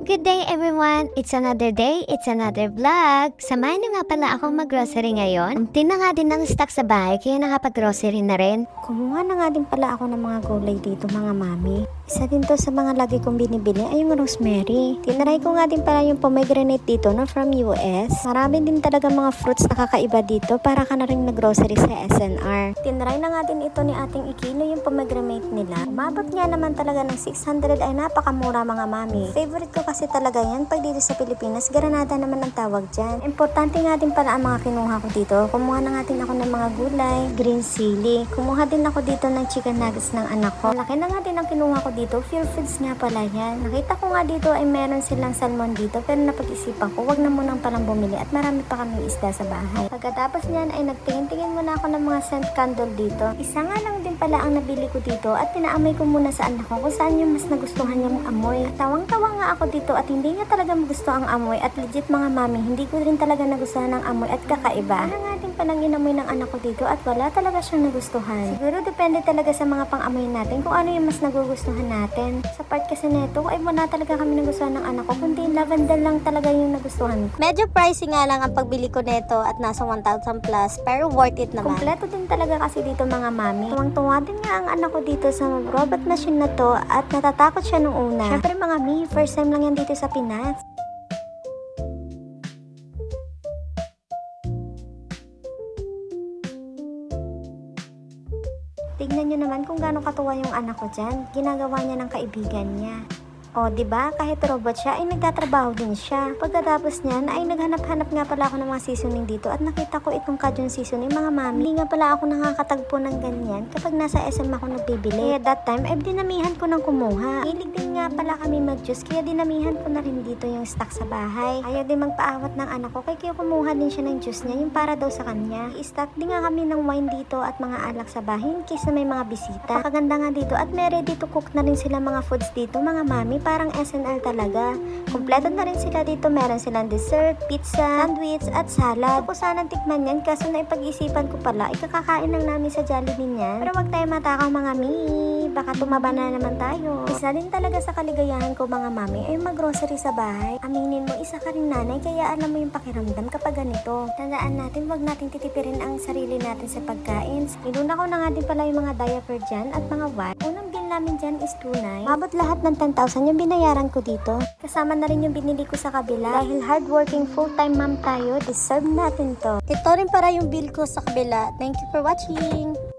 Good day everyone! It's another day, it's another vlog. Samahan niyo nga pala akong mag-grocery ngayon. Unti na nga din ang stock sa bahay kaya nakapag-grocery na rin. Kumuha na nga din pala ako ng mga gulay dito mga mami. Isa din to sa mga lagi kong binibili ay yung rosemary. Tinaray ko nga din pala yung pomegranate dito na from US. Marami din talaga mga fruits na kakaiba dito para ka na rin nag-grocery sa SNR. Tinaray na nga din ito ni ating Ikino yung pomegranate nila. Umabot nga naman talaga ng 600 ay napakamura mga mami. Favorite ko kasi talaga yan pag dito sa Pilipinas. Granada naman ang tawag dyan. Importante nga din pala ang mga kinuha ko dito. Kumuha na nga din ako ng mga gulay, green chili. Kumuha din ako dito ng chicken nuggets ng anak ko. Laki na nga din ang kinuha ko dito. Pure foods nga pala yan. Nakita ko nga dito ay meron silang salmon dito pero napag-isipan ko wag na munang palang bumili at marami pa kaming isda sa bahay. Pagkatapos niyan ay nagtingin-tingin muna ako ng mga scent candle dito. Isa nga lang din pala ang nabili ko dito at pinaamoy ko muna sa anak ko kung saan yung mas nagustuhan niyang amoy. At tawang-tawa nga ako dito at hindi niya talaga magusto ang amoy at legit mga mami, hindi ko rin talaga nagustuhan ng amoy at kakaiba. Ano nga din palang inamoy ng anak ko dito at wala talaga siyang nagustuhan. Siguro depende talaga sa mga pang-amoy natin kung ano yung mas nagugustuhan natin. Sa part kasi neto ay wala talaga kami nagustuhan ng anak ko kundi lavender lang talaga yung nagustuhan ko. Medyo pricey nga lang ang pagbili ko neto at nasa 1,000 plus pero worth it naman. Kompleto din talaga kasi dito mga mami. Tuwang-tuwa din nga ang anak ko dito sa robot machine na to at natatakot siya nung una. Syempre mga mi, first time lang yan dito sa Pinas. Tignan nyo naman kung gaano katuwa yung anak ko dyan. Ginagawa niya ng kaibigan niya. O, diba? Kahit robot siya, ay nagtatrabaho din siya. Pagkatapos niyan, ay naghanap-hanap nga pala ako ng mga seasoning dito at nakita ko itong Cajun seasoning, mga mami. Hindi nga pala ako nakakatagpo ng ganyan kapag nasa SM ako nagbibili. Kaya that time, ay dinamihan ko ng kumuha. Hilig din nga pala kami mag-juice, kaya dinamihan ko na rin dito yung stock sa bahay. Ayaw din magpaawat ng anak ko, kaya kumuha din siya ng juice niya, yung para daw sa kanya. I-stock din nga kami ng wine dito at mga alak sa bahay in case na may mga bisita. Napakaganda nga dito at may ready to cook na rin sila mga foods dito, mga mami. Parang SNL talaga. Kompleto na rin sila dito. Meron silang dessert, pizza, sandwich, at salad. Gusto ko sanang tikman yan kaso naipag-isipan ko pala, ikakakain lang namin sa Jollibee niyan. Pero wag tayo matakaw mga mi. Baka tumaba na naman tayo. Isa din talaga sa kaligayahan ko mga mami ay mag-grocery sa bahay. Aminin mo, isa ka rin nanay kaya alam mo yung pakiramdam kapag ganito. Tandaan natin, wag natin titipirin ang sarili natin sa pagkain. Inuna ko na nga din pala yung mga diaper dyan at mga wipe. Unang bill namin dyan is 2,900. Mabot lahat ng 10,000 yung binayaran ko dito. Kasama na rin yung binili ko sa kabila. Dahil hardworking full-time mom tayo, deserve natin to. Ito rin para yung bill ko sa kabila. Thank you for watching!